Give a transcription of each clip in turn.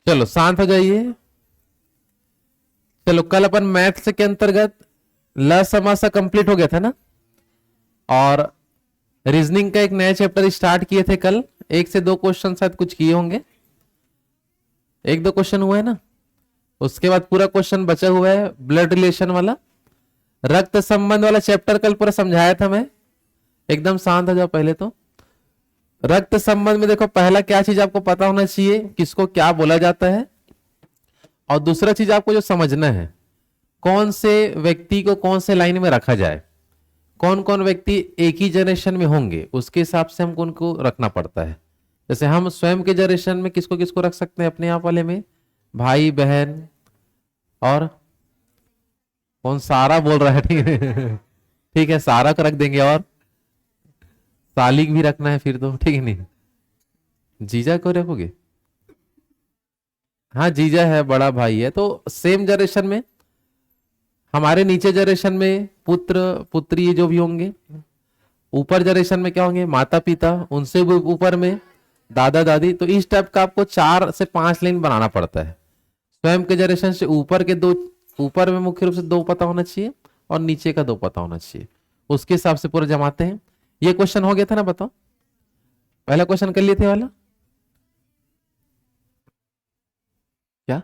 चलो शांत हो जाइए। चलो कल अपन मैथ्स के अंतर्गत ल समासा कंप्लीट हो गया था ना, और रीजनिंग का एक नया चैप्टर स्टार्ट किए थे कल। एक से दो क्वेश्चन शायद कुछ किए होंगे, एक दो क्वेश्चन हुए ना। उसके बाद पूरा क्वेश्चन बचा हुआ है ब्लड रिलेशन वाला, रक्त संबंध वाला चैप्टर कल पूरा समझाया था मैं। एकदम शांत हो जाओ पहले तो। रक्त संबंध में देखो, पहला क्या चीज आपको पता होना चाहिए, किसको क्या बोला जाता है। और दूसरा चीज आपको जो समझना है, कौन से व्यक्ति को कौन से लाइन में रखा जाए, कौन कौन व्यक्ति एक ही जनरेशन में होंगे, उसके हिसाब से हमको उनको रखना पड़ता है। जैसे हम स्वयं के जनरेशन में किसको किसको रख सकते हैं अपने आप वाले में, भाई बहन, और कौन सारा बोल रहा है, ठीक है ठीक है, सारा को रख देंगे, और सालिक भी रखना है फिर तो, ठीक है नहीं, जीजा को रखोगे, हाँ जीजा है, बड़ा भाई है। तो सेम जनरेशन में, हमारे नीचे जनरेशन में पुत्र पुत्री जो भी होंगे, ऊपर जनरेशन में क्या होंगे, माता पिता, उनसे भी ऊपर में दादा दादी। तो इस टाइप का आपको 4 से 5 लाइन बनाना पड़ता है। स्वयं के जनरेशन से ऊपर के दो, ऊपर में मुख्य रूप से 2 पता होना चाहिए, और नीचे का 2 पता होना चाहिए। उसके हिसाब से पूरा जमाते हैं। ये क्वेश्चन हो गया था ना, बताओ पहला क्वेश्चन कर लिए थे वाला क्या?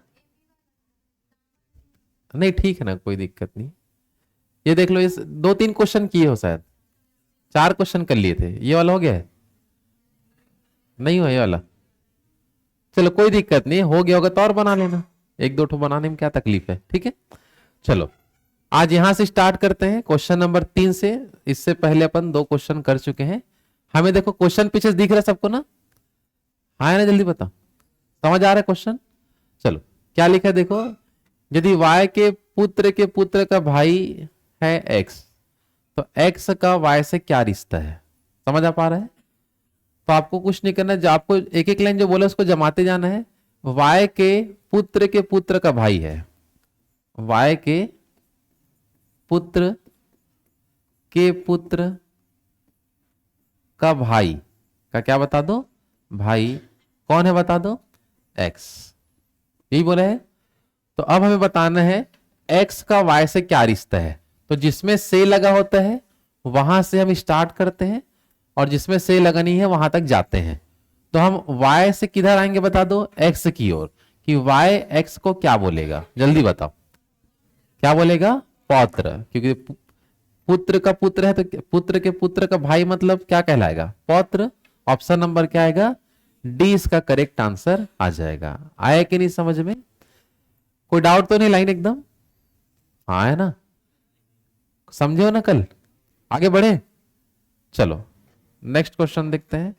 नहीं ठीक है ना, कोई दिक्कत नहीं। ये देख लो, इस 2-3 क्वेश्चन किए हो शायद, 4 क्वेश्चन कर लिए थे। ये वाला हो गया है, नहीं हुआ ये वाला? चलो कोई दिक्कत नहीं, हो गया होगा तो और बना लेना, 1-2 ठो बनाने में क्या तकलीफ है, ठीक है। चलो आज यहां से स्टार्ट करते हैं क्वेश्चन नंबर 3 से। इससे पहले अपन 2 क्वेश्चन कर चुके हैं। हमें देखो क्वेश्चन पीछे दिख रहा है सबको ना, हाँ ना, जल्दी बताओ, समझ आ रहा है क्वेश्चन? चलो क्या लिखा है देखो, यदि y के पुत्र का भाई है x, तो x का y से क्या रिश्ता है, समझ आ पा रहा है? तो आपको कुछ नहीं करना है, जो आपको एक एक लाइन जो बोला उसको जमाते जाना है। y के पुत्र का भाई है, y के पुत्र का भाई का क्या बता दो, भाई कौन है बता दो, x, यही बोला है। तो अब हमें बताना है x का y से क्या रिश्ता है। तो जिसमें से लगा होता है वहां से हम स्टार्ट करते हैं, और जिसमें से लगा नहीं है वहां तक जाते हैं। तो हम y से किधर आएंगे बता दो, x की ओर, कि y x को क्या बोलेगा, जल्दी बताओ क्या बोलेगा, पौत्र। क्योंकि पुत्र का पुत्र है तो पुत्र के पुत्र का भाई मतलब क्या कहलाएगा, पौत्र। ऑप्शन नंबर क्या आएगा, डी इसका करेक्ट आंसर आ जाएगा। आया कि नहीं समझ में, कोई डाउट तो नहीं, लाइन एकदम हाँ है ना, समझे हो ना कल, आगे बढ़े। चलो नेक्स्ट क्वेश्चन देखते हैं।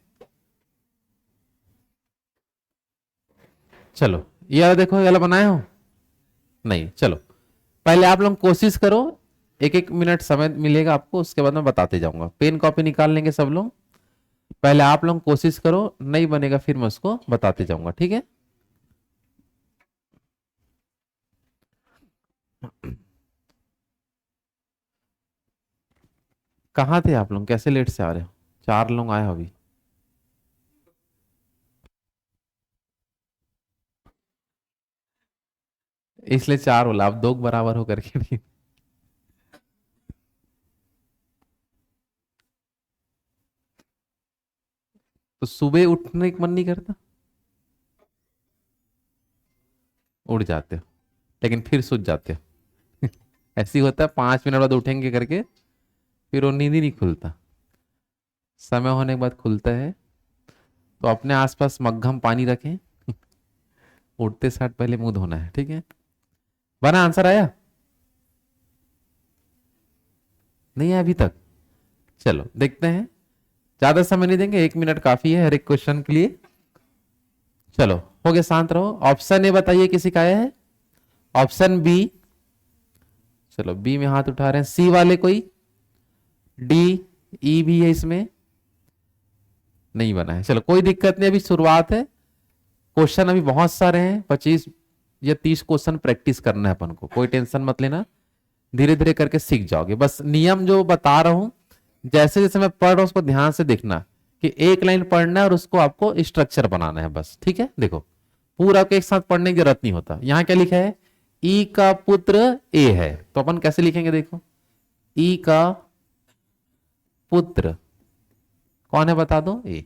चलो ये वाला देखो, ये वाला बनाए हो नहीं, चलो पहले आप लोग कोशिश करो, 1-1 मिनट समय मिलेगा आपको, उसके बाद मैं बताते जाऊंगा। पेन कॉपी निकाल लेंगे सब लोग, पहले आप लोग कोशिश करो, नहीं बनेगा फिर मैं उसको बताते जाऊंगा, ठीक है। कहाँ थे आप लोग, कैसे लेट से आ रहे हो, 4 लोग आए हो अभी। इसलिए 4 बोला, आप 2 बराबर हो करके नहीं। तो सुबह उठने का मन नहीं करता, उठ जाते हो लेकिन फिर सूझ जाते हो ऐसी होता है, 5 मिनट बाद उठेंगे करके फिर वो नींद ही नहीं खुलता, समय होने के बाद खुलता है। तो अपने आसपास मग्घम पानी रखें उठते साथ पहले मुंह धोना है, ठीक है। बना आंसर आया, नहीं आया अभी तक? चलो देखते हैं, ज्यादा समय नहीं देंगे, 1 मिनट काफी है हर एक क्वेश्चन के लिए। चलो हो गया, शांत रहो। ऑप्शन ए बताइए किसी का आया है, ऑप्शन बी, चलो बी में हाथ उठा रहे हैं, सी वाले कोई, डी, ई भी है इसमें, नहीं बना है। चलो कोई दिक्कत नहीं, अभी शुरुआत है, क्वेश्चन अभी बहुत सारे हैं, 25 या 30 क्वेश्चन प्रैक्टिस करना है अपन को, कोई टेंशन मत लेना, धीरे धीरे करके सीख जाओगे। बस नियम जो बता रहा हूं, जैसे जैसे मैं पढ़ रहा हूं उसको ध्यान से देखना, कि एक लाइन पढ़ना है और उसको आपको स्ट्रक्चर बनाना है बस, ठीक है। देखो पूरा को एक साथ पढ़ने की जरूरत नहीं होता। यहां क्या लिखा है, ई का पुत्र ए है, तो अपन कैसे लिखेंगे, देखो ई का पुत्र कौन है बता दो, ए।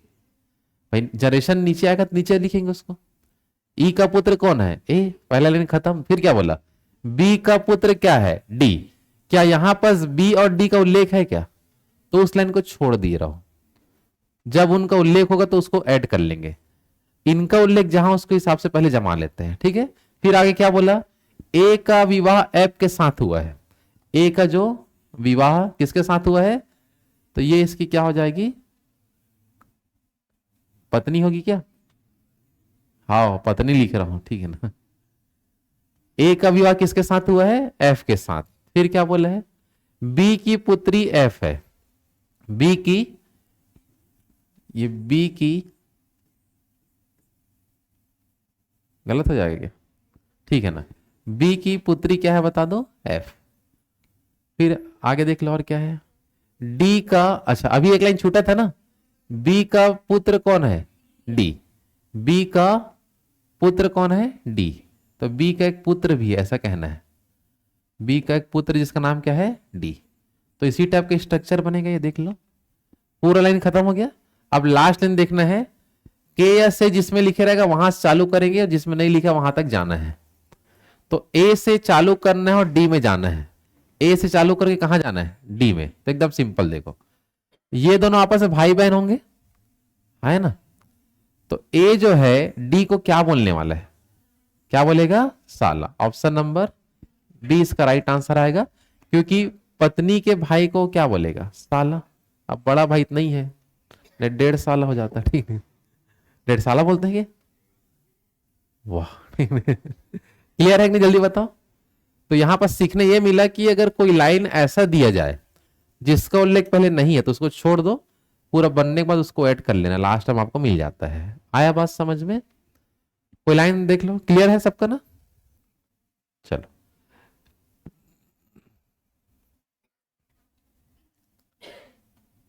भाई जनरेशन नीचे आएगा तो नीचे लिखेंगे उसको। ई का पुत्र कौन है, ए, पहला लाइन खत्म। फिर क्या बोला, बी का पुत्र क्या है, डी। क्या यहां पर बी और डी का उल्लेख है क्या, तो उस लाइन को छोड़ दिए रहो, जब उनका उल्लेख होगा तो उसको ऐड कर लेंगे। इनका उल्लेख जहां उसके हिसाब से पहले जमा लेते हैं, ठीक है। फिर आगे क्या बोला, ए का विवाह एफ के साथ हुआ है। ए का जो विवाह किसके साथ हुआ है, तो ये इसकी क्या हो जाएगी, पत्नी होगी क्या, हाँ पत्नी लिख रहा हूं, ठीक है ना। ए का विवाह किसके साथ हुआ है, एफ के साथ। फिर क्या बोला है, बी की पुत्री एफ है, बी की, ये बी की गलत हो जाएगा क्या, ठीक है ना, बी की पुत्री क्या है बता दो, एफ। फिर आगे देख लो और क्या है, डी का, अच्छा अभी एक लाइन छूटा था ना, बी का पुत्र कौन है, डी। बी का पुत्र कौन है, डी, तो बी का एक पुत्र भी है ऐसा कहना है, बी का एक पुत्र जिसका नाम क्या है, डी। तो इसी टाइप का स्ट्रक्चर बनेगा, ये देख लो पूरा लाइन खत्म हो गया। अब लास्ट लाइन देखना है, के या से जिसमें लिखे रहेगा वहां से चालू करेंगे और जिसमें नहीं लिखा वहां तक जाना है। तो ए से चालू करना है और डी में जाना है। ए से चालू करके कहां जाना है, डी में। तो एकदम सिंपल, देखो ये दोनों आपस में भाई बहन होंगे, है ना। तो ए जो है डी को क्या बोलने वाला है, क्या बोलेगा, साला। ऑप्शन नंबर डी इसका राइट आंसर आएगा, क्योंकि पत्नी के भाई को क्या बोलेगा, साला। अब बड़ा भाई नहीं है, 1.5 साल हो जाता, ठीक है, 1.5 साल बोलते हैं, वाह क्लियर है कि नहीं, जल्दी बताओ। तो यहां पर सीखने ये मिला कि अगर कोई लाइन ऐसा दिया जाए जिसका उल्लेख पहले नहीं है तो उसको छोड़ दो, पूरा बनने के बाद उसको ऐड कर लेना, लास्ट टाइम आपको मिल जाता है। आया बात समझ में, कोई लाइन देख लो, क्लियर है सबका ना। चलो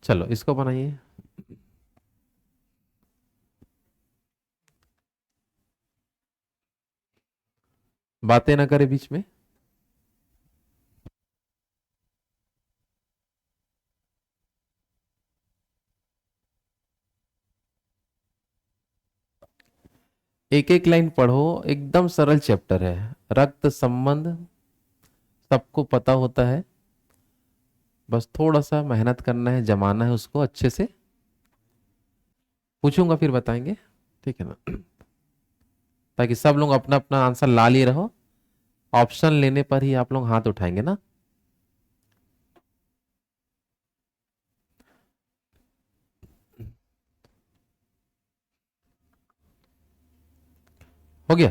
चलो इसको बनाइए। बातें ना करें बीच में। एक एक लाइन पढ़ो, एकदम सरल चैप्टर है, रक्त संबंध सबको पता होता है, बस थोड़ा सा मेहनत करना है, जमाना है उसको अच्छे से। पूछूंगा फिर बताएंगे, ठीक है ना, ताकि सब लोग अपना अपना आंसर ला लिए रहो। ऑप्शन लेने पर ही आप लोग हाथ उठाएंगे ना। हो गया,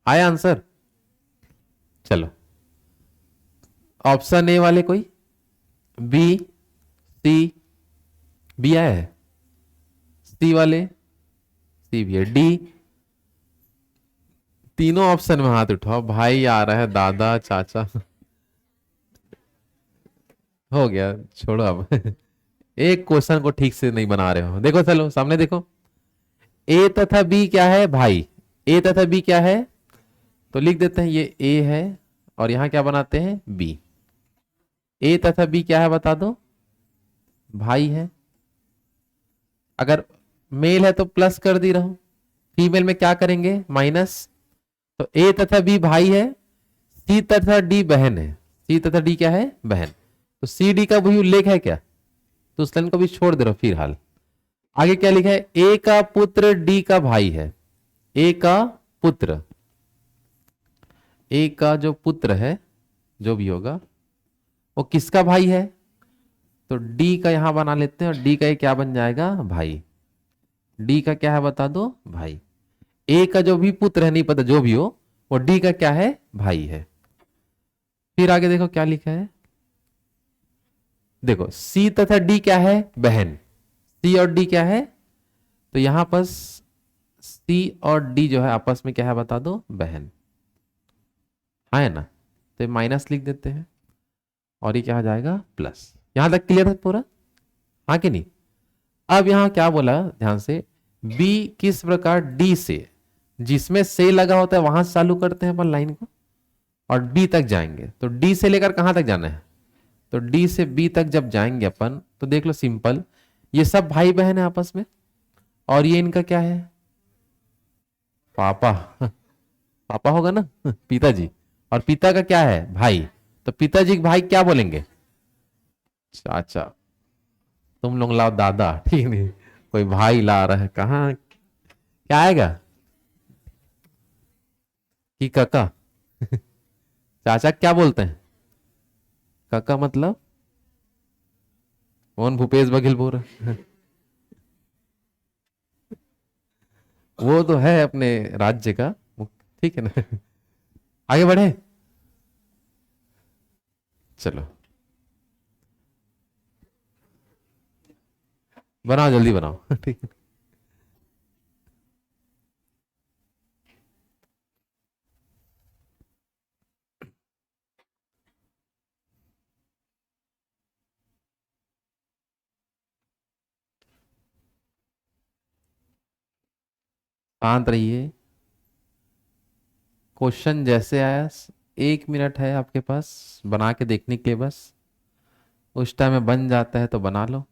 आया आंसर। चलो ऑप्शन ए वाले कोई, बी सी, बी आया है, सी वाले, सी भी है, डी, तीनों ऑप्शन में हाथ उठाओ, भाई आ रहा है, दादा चाचा हो गया, छोड़ो अब एक क्वेश्चन को ठीक से नहीं बना रहे हो, देखो चलो सामने देखो, ए तथा बी क्या है भाई, ए तथा बी क्या है, तो लिख देते हैं ये ए है और यहां क्या बनाते हैं बी। ए तथा बी क्या है बता दो, भाई है। अगर मेल है तो प्लस कर दी रहो, फीमेल में क्या करेंगे माइनस। तो ए तथा बी भाई है, सी तथा डी बहन है, सी तथा डी क्या है, बहन। तो सी डी का वही उल्लेख है क्या, तो उस लाइन को भी छोड़ दे रहो फिलहाल। आगे क्या लिखा है, ए का पुत्र डी का भाई है, ए का पुत्र, ए का जो पुत्र है जो भी होगा वो किसका भाई है, तो डी का यहां बना लेते हैं और डी का ये क्या बन जाएगा, भाई। डी का क्या है बता दो, भाई। ए का जो भी पुत्र है, नहीं पता जो भी हो, वो डी का क्या है, भाई है। फिर आगे देखो क्या लिखा है, देखो सी तथा डी क्या है, बहन। सी और डी क्या है, तो यहां पर सी और डी जो है आपस में क्या है बता दो, बहन है ना। तो माइनस लिख देते हैं और ये क्या हो जाएगा, प्लस। यहां तक क्लियर है पूरा, हाँ कि नहीं। अब यहां क्या बोला ध्यान से, बी किस प्रकार डी से जिसमें से लगा होता है वहां से चालू करते हैं अपन लाइन को और डी तक जाएंगे। तो डी से लेकर कहां तक जाना है? तो डी से बी तक जब जाएंगे अपन तो देख लो सिंपल, ये सब भाई बहन है आपस में और ये इनका क्या है? पापा। पापा होगा ना, पिताजी। और पिता का क्या है? भाई। तो पिताजी भाई क्या बोलेंगे? चाचा। तुम लोग लाओ दादा, ठीक नहीं? कोई भाई ला रहा है, कहाँ क्या आएगा? कि काका। चाचा क्या बोलते हैं? काका मतलब कौन? भूपेश बघेल बोल रहा। वो तो है अपने राज्य का, ठीक है ना? आगे बढ़े, चलो बनाओ, जल्दी बनाओ। ठीक है। शांत रहिए। क्वेश्चन जैसे आया, 1 मिनट है आपके पास बना के देखने के लिए बस। उस टाइम में बन जाता है तो बना लो।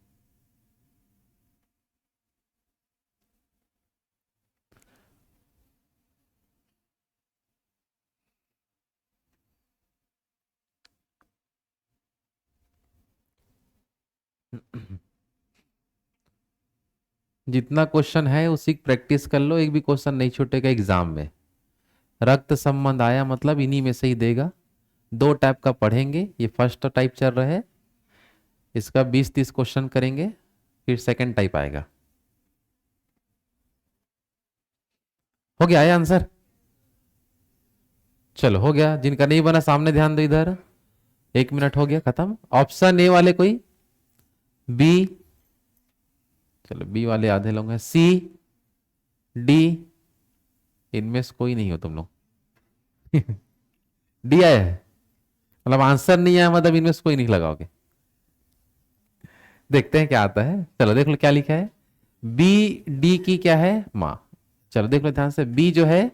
जितना क्वेश्चन है उसी की प्रैक्टिस कर लो, एक भी क्वेश्चन नहीं छूटेगा एग्जाम में। रक्त संबंध आया मतलब इन्हीं में से ही देगा। दो टाइप का पढ़ेंगे, ये फर्स्ट टाइप चल रहा है, इसका 20-30 क्वेश्चन करेंगे, फिर सेकंड टाइप आएगा। हो गया है आंसर? चलो हो गया, जिनका नहीं बना सामने ध्यान दो इधर। 1 मिनट हो गया, खत्म। ऑप्शन ए वाले कोई? बी? चलो बी वाले आधे लोग हैं। सी, डी, इनमें से कोई नहीं हो तुम लोग। डी आया है, मतलब आंसर नहीं आया मतलब इनमें से कोई नहीं लगाओगे। देखते हैं क्या आता है। चलो देख लो क्या लिखा है। बी डी की क्या है? माँ। चलो देख लो ध्यान से, बी जो है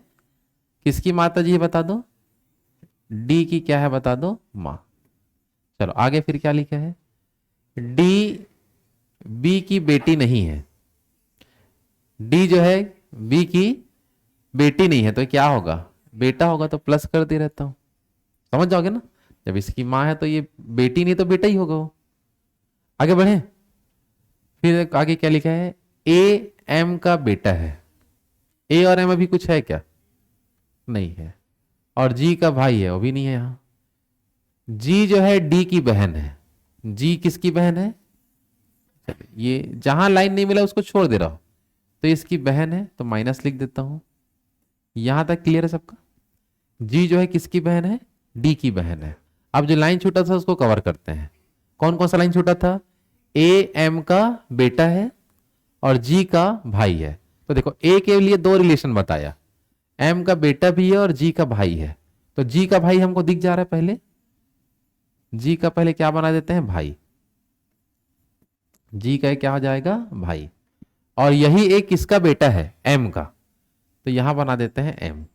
किसकी माता जी है बता दो, डी की क्या है बता दो, माँ। चलो आगे फिर क्या लिखा है? डी बी की बेटी नहीं है। डी जो है बी की बेटी नहीं है तो क्या होगा? बेटा होगा, तो प्लस कर दे रहता हूं। समझ जाओगे ना, जब इसकी माँ है तो ये बेटी नहीं तो बेटा ही होगा वो। आगे बढ़े, फिर आगे क्या लिखा है? ए एम का बेटा है। ए और एम अभी कुछ है क्या? नहीं है। और जी का भाई है, वो भी नहीं है यहां। जी जो है डी की बहन है। जी किसकी बहन है? ये जहां लाइन नहीं मिला उसको छोड़ दे रहा हूं। तो इसकी बहन है तो माइनस लिख देता हूं। यहां तक क्लियर है सबका? जी जो है किसकी बहन है? डी की बहन है। अब जो लाइन छूटा था उसको कवर करते हैं। कौन कौन सा लाइन छूटा था? ए एम का बेटा है और जी का भाई है। तो देखो ए के लिए दो रिलेशन बताया, एम का बेटा भी है और जी का भाई है। तो जी का भाई हमको दिख जा रहा है पहले, जी का पहले क्या बना देते हैं? भाई। जी का क्या हो जाएगा? भाई। और यही एक किसका बेटा है? एम का। तो यहां बना देते हैं एम,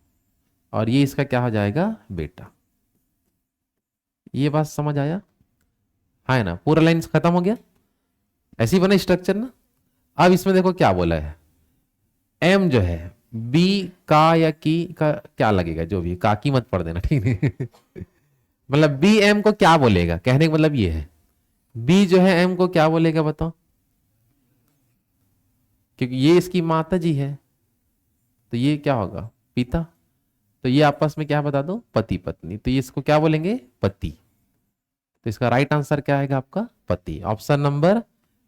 और ये इसका क्या हो जाएगा? बेटा। ये बात समझ आया? हाँ है ना, पूरा लाइन खत्म हो गया। ऐसी बना स्ट्रक्चर ना। अब इसमें देखो क्या बोला है, एम जो है बी का या की का क्या लगेगा, जो भी का की मत पढ़ देना, ठीक है? मतलब बी एम को क्या बोलेगा, कहने का मतलब ये है, बी जो है एम को क्या बोलेगा बताओ? क्योंकि ये इसकी माता जी है तो ये क्या होगा? पिता। तो ये आपस में क्या बता दो? पति पत्नी। तो ये इसको क्या बोलेंगे? पति। तो इसका राइट आंसर क्या आएगा आपका? पति। ऑप्शन नंबर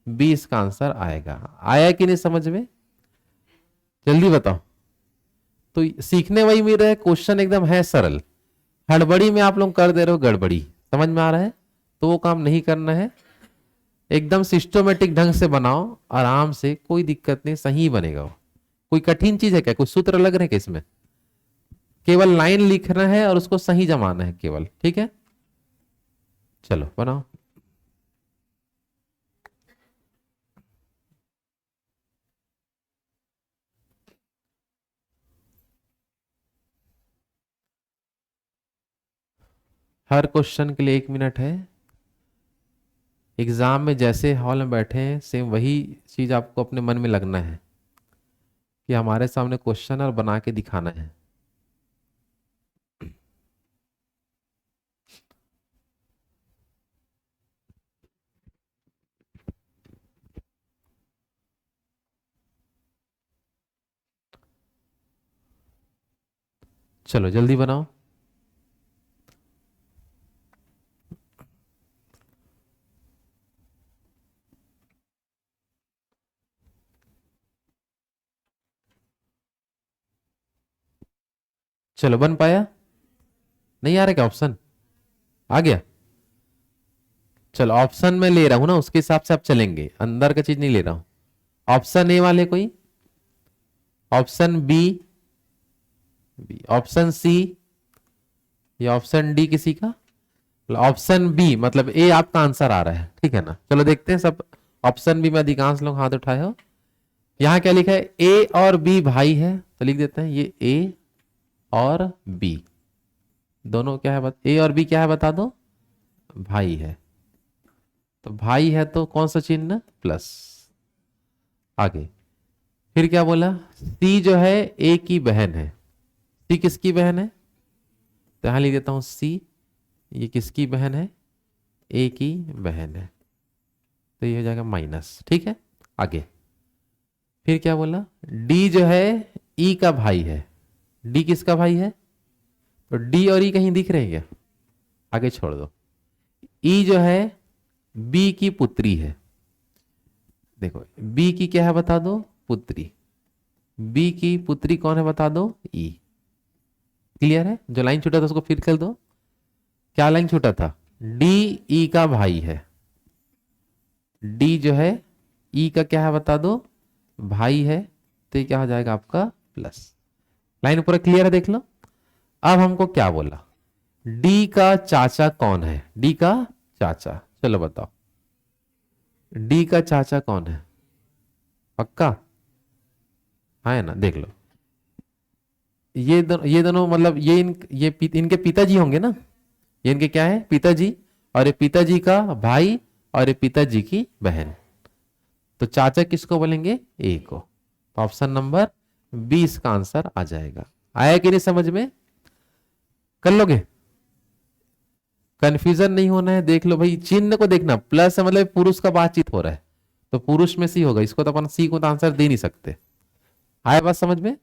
बी इसका आंसर आएगा। आया कि नहीं समझ में? जल्दी बताओ। तो सीखने वही मिल रहा है, क्वेश्चन एकदम है सरल, हड़बड़ी में आप लोग कर दे रहे हो गड़बड़ी। समझ में आ रहा है? तो वो काम नहीं करना है, एकदम सिस्टमेटिक ढंग से बनाओ आराम से, कोई दिक्कत नहीं, सही बनेगा वो। कोई कठिन चीज है क्या? कोई सूत्र लग रहे हैं क्या इसमें? केवल लाइन लिखना है और उसको सही जमाना है केवल, ठीक है? चलो बनाओ। हर क्वेश्चन के लिए 1 मिनट है। एग्जाम में जैसे हॉल में बैठे हैं सेम वही चीज आपको अपने मन में लगना है कि हमारे सामने क्वेश्चन और बना के दिखाना है। चलो जल्दी बनाओ। चलो बन पाया? नहीं आ रहा क्या ऑप्शन? आ गया? चलो ऑप्शन में ले रहा हूं ना, उसके हिसाब से आप चलेंगे, अंदर का चीज नहीं ले रहा हूं। ऑप्शन ए वाले कोई? Option B? ऑप्शन सी या ऑप्शन डी किसी का? ऑप्शन बी मतलब ए आपका आंसर आ रहा है, ठीक है ना? चलो देखते हैं सब। ऑप्शन बी में अधिकांश लोग हाथ उठाए हो। यहां क्या लिखा है? ए और बी भाई है, तो लिख देते हैं ये ए और बी दोनों क्या है, ए और बी क्या है बता दो? भाई है। तो भाई है तो कौन सा चिन्ह? प्लस। आगे फिर क्या बोला? सी जो है ए की बहन है। सी किसकी बहन है? तो यहां लिख देता हूं सी, ये किसकी बहन है? ए की बहन है। तो ये हो जाएगा माइनस, ठीक है। आगे फिर क्या बोला? डी जो है ई का भाई है। डी किसका भाई है? तो डी और ई कहीं दिख रहे हैं क्या? आगे छोड़ दो। ई जो है बी की पुत्री है। देखो बी की क्या है बता दो? पुत्री। बी की पुत्री कौन है बता दो? ई। क्लियर है? जो लाइन छूटा था उसको फिर कर दो। क्या लाइन छूटा था? डी ई का भाई है। डी जो है ई का क्या है बता दो? भाई है। तो ये क्या हो जाएगा आपका? प्लस। लाइन पूरा क्लियर है? देख लो। अब हमको क्या बोला? डी का चाचा कौन है? डी का चाचा, चलो बताओ डी का चाचा कौन है? पक्का? हाँ है ना? देख लो ये दोनों मतलब इनके पिताजी होंगे ना। ये इनके क्या है? पिताजी। और ये पिताजी का भाई और ये पिताजी की बहन। तो चाचा किसको बोलेंगे? ए को। तो ऑप्शन नंबर 20 का आंसर आ जाएगा। आया कि नहीं समझ में? कर लोगे? कंफ्यूजन नहीं होना है। देख लो भाई, चिन्ह को देखना, प्लस है मतलब पुरुष का बातचीत हो रहा है, तो पुरुष में सी होगा। इसको तो अपन सी को तो आंसर दे नहीं सकते। आया बात समझ में?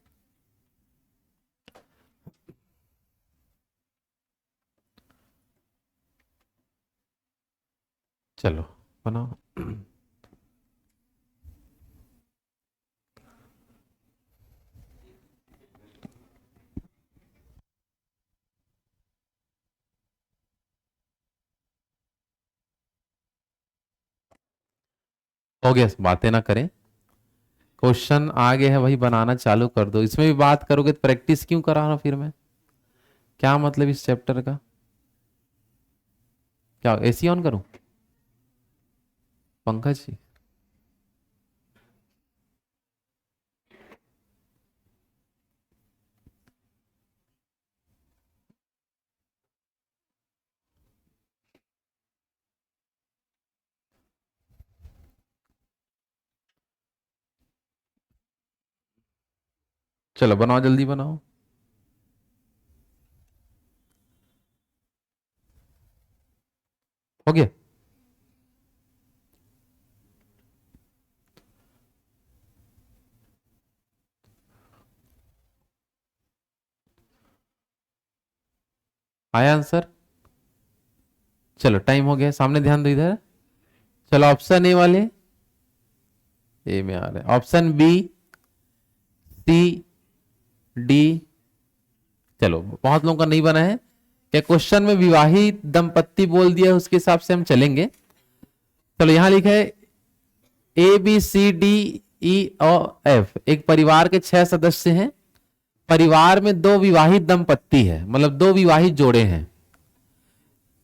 चलो बनाओ। हो गया, बातें ना करें। क्वेश्चन आ गए हैं, वही बनाना चालू कर दो। इसमें भी बात करोगे तो प्रैक्टिस क्यों करा रहा हूं फिर मैं? क्या मतलब इस चैप्टर का? क्या एसी ऑन करूं? पंकज जी चलो बनाओ, जल्दी बनाओ। हो गया? आया आंसर? चलो टाइम हो गया, सामने ध्यान दो इधर। चलो ऑप्शन ए वाले, ए में आ रहा है। Option B, C, D. चलो बहुत लोगों का नहीं बना है। क्या क्वेश्चन में विवाहित दंपत्ति बोल दिया है, उसके हिसाब से हम चलेंगे। चलो यहां लिखा है ए बी सी डी ई और एफ एक परिवार के 6 सदस्य हैं। परिवार में 2 विवाहित दंपत्ति है, मतलब 2 विवाहित जोड़े हैं।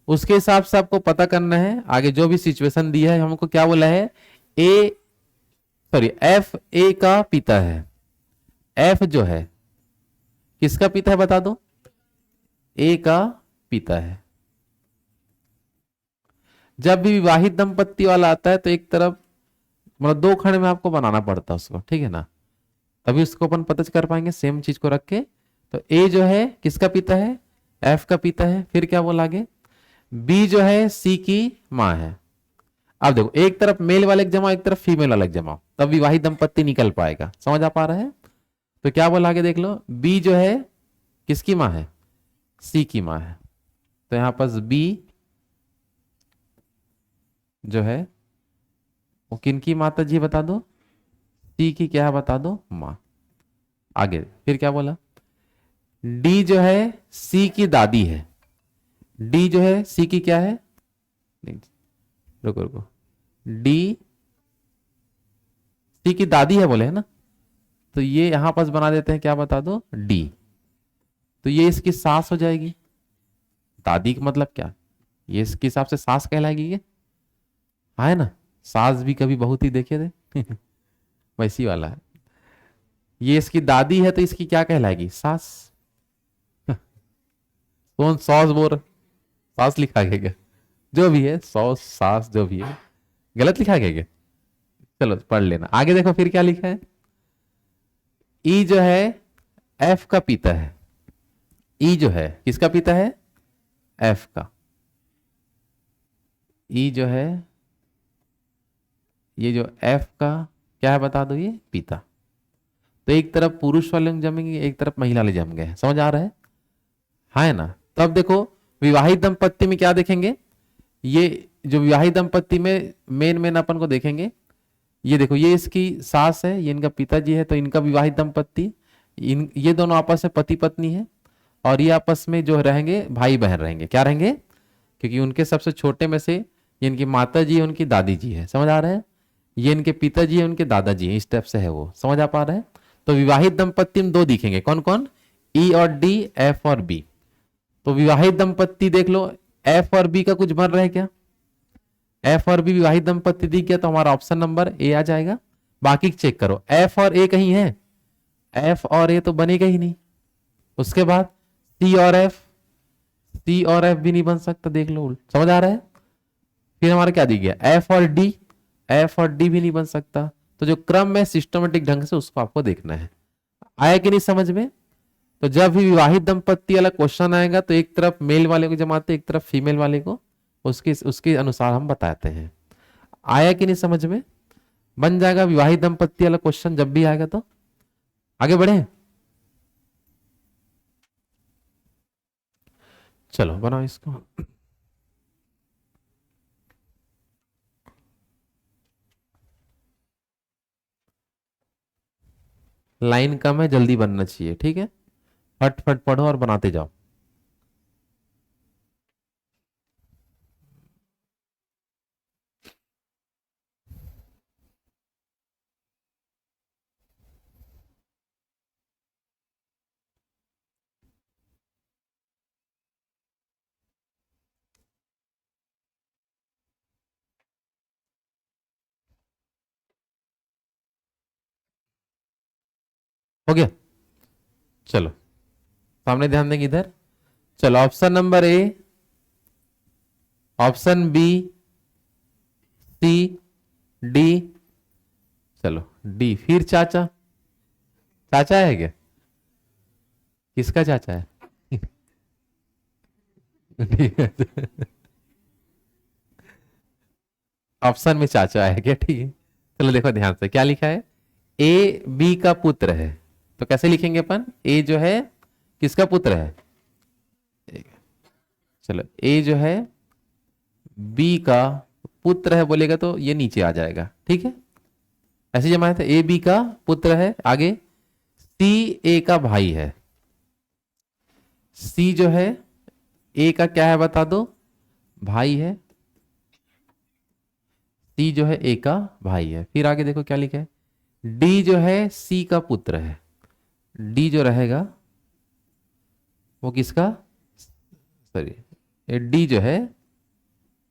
उसके हिसाब से आपको पता करना है आगे जो भी सिचुएशन दिया है। हमको क्या बोला है? ए सॉरी एफ ए का पिता है। एफ जो है किसका पिता है बता दो? ए का पिता है। जब भी विवाहित दंपत्ति वाला आता है तो एक तरफ मतलब दो खंड में आपको बनाना पड़ता है उसको, ठीक है ना, तभी उसको अपन पता कर पाएंगे सेम चीज को रख के। तो ए जो है किसका पिता है, एफ का पिता है। फिर क्या बोला आगे, बी जो है सी की माँ है। अब देखो एक तरफ मेल वाले जमाओ, एक तरफ फीमेल वाले जमाओ, तब विवाहित दंपत्ति निकल पाएगा। समझ आ पा रहा है? तो क्या बोला आगे देख लो, बी जो है किसकी माँ है, सी की माँ है। तो यहां पर बी जो है वो किनकी माता जी बता दो, सी की क्या है बता दो, माँ। आगे फिर क्या बोला, डी जो है सी की दादी है। डी जो है सी की क्या है, नहीं रुको रुको, डी सी की दादी है बोले है ना, तो ये यहां पास बना देते हैं क्या बता दो, डी। तो ये इसकी सास हो जाएगी। दादी का मतलब क्या, ये इसके हिसाब से सास कहलाएगी ये, है ना, सास भी कभी बहुत ही देखे थे वैसी वाला है। ये इसकी दादी है तो इसकी क्या कहलाएगी, सास। कौन सॉस बोल, सास लिखा गया क्या, जो भी है सॉस सास जो भी है, गलत लिखा गया क्या, चलो पढ़ लेना आगे। देखो फिर क्या लिखा है, ई जो है एफ का पिता है। ई जो है किसका पिता है, एफ का। ई जो है ये जो एफ का क्या है बता दो, ये पिता। तो एक तरफ पुरुष वाले जमेंगे, एक तरफ महिला वाले जम गए। समझ आ रहा है, है ना। तब देखो विवाहित दंपत्ति में क्या देखेंगे, ये जो विवाहित दंपत्ति में मेन मेन अपन को देखेंगे, ये देखो ये इसकी सास है, ये इनका पिताजी है, तो इनका विवाहित दंपत्ति, ये दोनों आपस में पति पत्नी है, और ये आपस में जो रहेंगे भाई बहन रहेंगे। क्या रहेंगे, क्योंकि उनके सबसे छोटे में से ये इनकी माता जी है, उनकी दादी जी है। समझ आ रहा है, ये इनके पिताजी है, उनके दादाजी है, इस टाइप से है वो। समझ आ पा रहा है। तो विवाहित दंपत्ति में दो दिखेंगे, कौन कौन, ई और डी, एफ और बी। तो विवाहित दंपत्ति देख लो, एफ और बी का कुछ बन रहा है क्या, एफ और बी विवाहित दंपत्ति दिख गया तो हमारा ऑप्शन नंबर ए आ जाएगा। बाकी चेक करो, एफ और ए कहीं है, एफ और ए तो बनेगा ही नहीं। उसके बाद सी और एफ, सी और एफ भी नहीं बन सकता, देख लो। समझ आ रहा है। फिर हमारा क्या दिख गया, एफ और डी, एफ और डी भी नहीं बन सकता। तो जो क्रम है सिस्टमेटिक ढंग से उसको आपको देखना है। आया कि नहीं समझ में। तो जब भी विवाहित दंपत्ति वाला क्वेश्चन आएगा तो एक तरफ मेल वाले को जमाते, एक तरफ फीमेल वाले को, उसके अनुसार हम बताते हैं। आया कि नहीं समझ में, बन जाएगा विवाहित दंपत्ति वाला क्वेश्चन जब भी आएगा। तो आगे बढ़े, चलो बनाओ इसको। लाइन कम है, जल्दी बनना चाहिए, ठीक है। फट फट पढ़ो और बनाते जाओ। हो गया, चलो सामने ध्यान देंगे इधर। चलो option number A, option B, C, D, चलो डी। फिर चाचा, चाचा है क्या, किसका चाचा है ऑप्शन में चाचा है क्या, ठीक है। चलो देखो ध्यान से क्या लिखा है, ए बी का पुत्र है। तो कैसे लिखेंगे अपन, ए जो है किसका पुत्र है, चलो ए जो है बी का पुत्र है बोलेगा तो ये नीचे आ जाएगा, ठीक है। ऐसे जमाया था, ए बी का पुत्र है। आगे सी ए का भाई है। सी जो है ए का क्या है बता दो, भाई है। सी जो है ए का भाई है। फिर आगे देखो क्या लिखा है, डी जो है सी का पुत्र है। डी जो रहेगा वो किसका, सॉरी डी जो है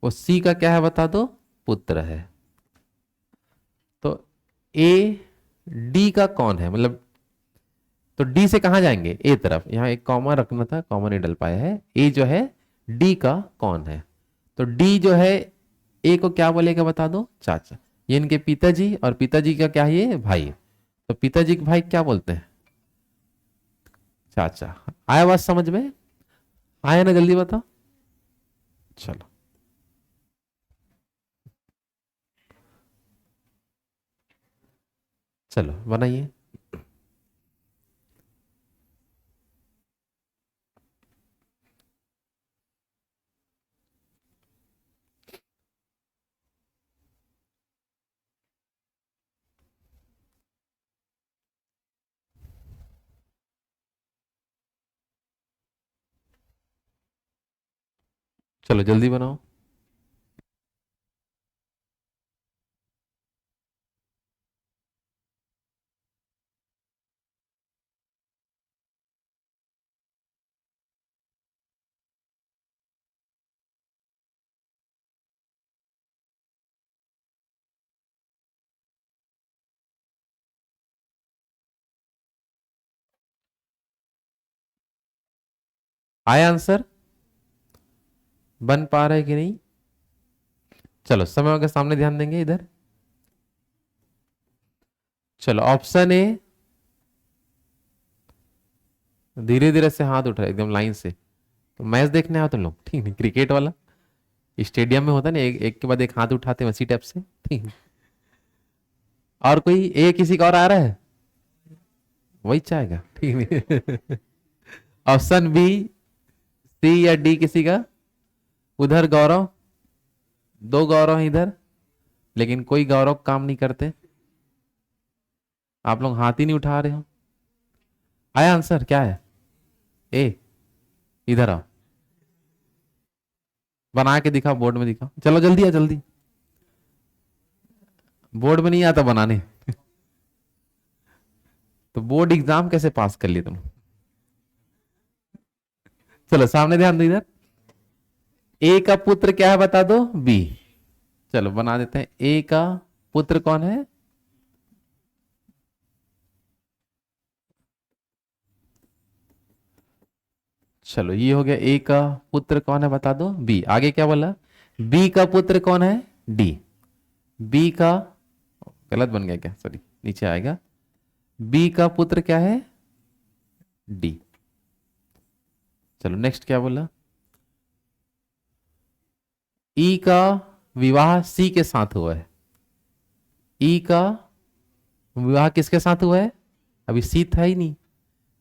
वो सी का क्या है बता दो, पुत्र है। तो ए डी का कौन है, मतलब तो डी से कहां जाएंगे, ए तरफ। यहां एक कॉमा रखना था, कॉमा नहीं डल पाया है। ए जो है डी का कौन है, तो डी जो है ए को क्या बोलेगा बता दो, चाचा। ये इनके पिताजी, और पिताजी का क्या है ये भाई, तो पिताजी के भाई क्या बोलते हैं, चाचा। आया बात समझ में, आया ना, जल्दी बताओ। चलो चलो बनाइए। चलो जल्दी बनाओ। आया आंसर, बन पा रहे कि नहीं। चलो समय के सामने ध्यान देंगे इधर। चलो ऑप्शन ए, धीरे धीरे से हाथ उठ रहा है एकदम लाइन से। तो मैच देखने आओ तुम लोग, ठीक है, क्रिकेट वाला स्टेडियम में होता है ना, एक के बाद एक हाथ उठाते हैं, वैसी टाइप से, ठीक है। और कोई ए, किसी का और आ रहा है, वही चाहेगा, ठीक है। ऑप्शन बी, सी या डी किसी का। उधर गौरव, दो गौरव हैं इधर, लेकिन कोई गौरव काम नहीं करते। आप लोग हाथ ही नहीं उठा रहे हो। आया आंसर क्या है, ए। इधर आओ, बना के दिखाओ, बोर्ड में दिखाओ, चलो जल्दी आ जल्दी। बोर्ड में नहीं आता बनाने। तो बोर्ड एग्जाम कैसे पास कर लिए तुम। चलो सामने ध्यान दो इधर। ए का पुत्र क्या है बता दो, बी। चलो बना देते हैं, ए का पुत्र कौन है, चलो ये हो गया। ए का पुत्र कौन है बता दो, बी। आगे क्या बोला, बी का पुत्र कौन है, डी। बी का, गलत बन गया क्या, सॉरी, नीचे आएगा। बी का पुत्र क्या है, डी। चलो नेक्स्ट क्या बोला, ई का विवाह सी के साथ हुआ है। ई का विवाह किसके साथ हुआ है, अभी सी था ही नहीं।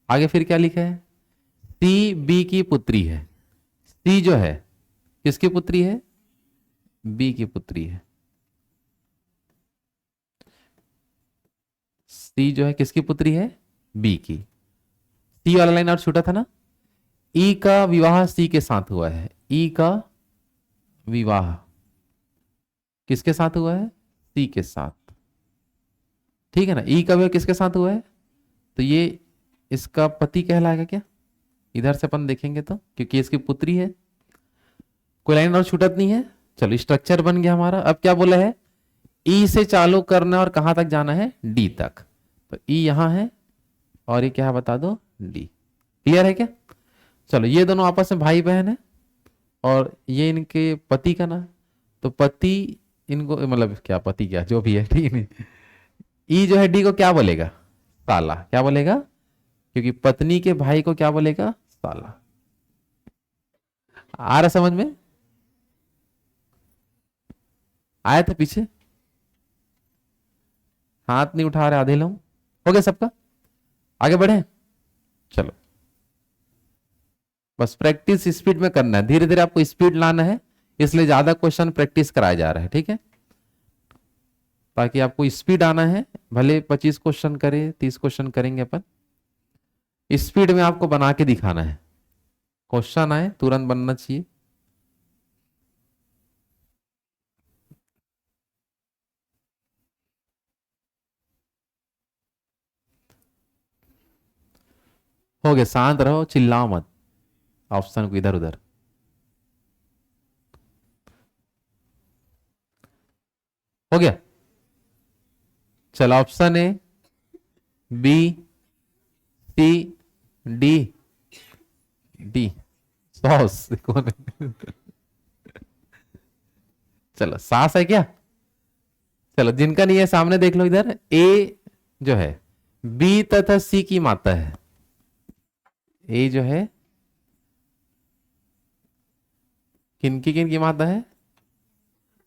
आगे फिर क्या लिखा है, सी बी की पुत्री है। सी जो है किसकी पुत्री है, बी की पुत्री है। सी जो है किसकी पुत्री है, बी की। सी वाला लाइन और छूटा था ना। ई का विवाह सी के साथ हुआ है। ई का विवाह किसके साथ हुआ है, सी के साथ, ठीक है ना। ई का विवाह किसके साथ हुआ है, तो ये इसका पति कहलाएगा क्या, इधर से अपन देखेंगे तो, क्योंकि इसकी पुत्री है। कोई लाइन और छूटत नहीं है। चलो स्ट्रक्चर बन गया हमारा। अब क्या बोला है, ई से चालू करना और कहां तक जाना है, डी तक। तो ई यहां है और ये क्या है बता दो, डी। क्लियर है क्या। चलो ये दोनों आपस में भाई बहन है, और ये इनके पति का ना, तो पति इनको, मतलब क्या पति क्या जो भी है, ठीक है। ई जो है डी को क्या बोलेगा, साला। क्या बोलेगा, क्योंकि पत्नी के भाई को क्या बोलेगा, साला। आ रहा समझ में, आया था पीछे, हाथ नहीं उठा रहे आधे लोग। हो गया सबका, आगे बढ़े। चलो बस प्रैक्टिस स्पीड में करना है, धीरे धीरे आपको स्पीड लाना है, इसलिए ज्यादा क्वेश्चन प्रैक्टिस कराया जा रहा है, ठीक है, ताकि आपको स्पीड आना है। भले 25 क्वेश्चन करे, 30 क्वेश्चन करेंगे अपन, स्पीड में आपको बना के दिखाना है। क्वेश्चन आए तुरंत बनना चाहिए। हो गया, शांत रहो, चिल्लाओ मत, ऑप्शन को इधर उधर। हो गया। चलो option A, B, C, D. D, sauce कौन है? चलो सास है क्या? चलो जिनका नहीं है सामने देख लो, इधर ए जो है बी तथा सी की माता है। ए जो है किन की माता है?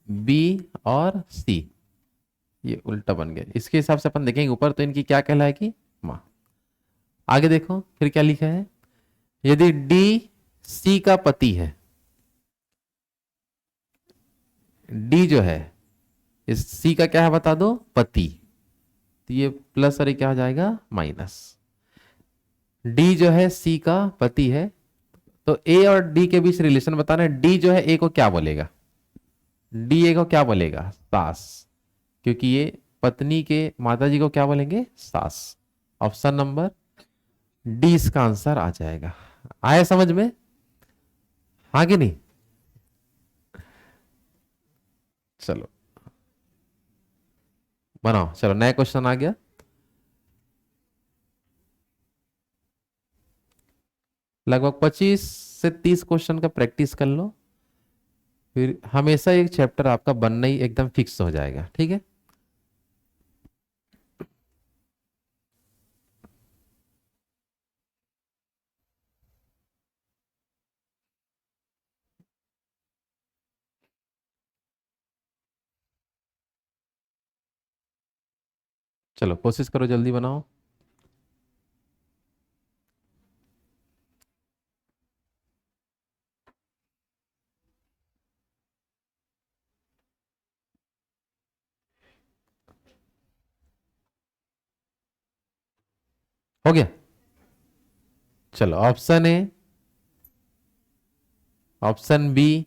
बी और सी। ये उल्टा बन गया, इसके हिसाब से अपन देखेंगे ऊपर तो इनकी क्या कहलाएगी? माँ। आगे देखो फिर क्या लिखा है, यदि डी सी का पति है, डी जो है इस सी का क्या है बता दो? पति। तो ये प्लस और ये क्या हो जाएगा? माइनस। डी जो है सी का पति है, तो ए और डी के बीच रिलेशन बताना है। डी जो है ए को क्या बोलेगा? डी ए को क्या बोलेगा? सास। क्योंकि ये पत्नी के माता जी को क्या बोलेंगे? सास। ऑप्शन नंबर डी इसका आंसर आ जाएगा। आया समझ में? हाँ कि नहीं? चलो बनाओ, चलो नया क्वेश्चन आ गया। लगभग 25 से 30 क्वेश्चन का प्रैक्टिस कर लो, फिर हमेशा एक चैप्टर आपका बनना ही एकदम फिक्स हो जाएगा। ठीक है? चलो कोशिश करो जल्दी बनाओ। हो गया? चलो option A, option B,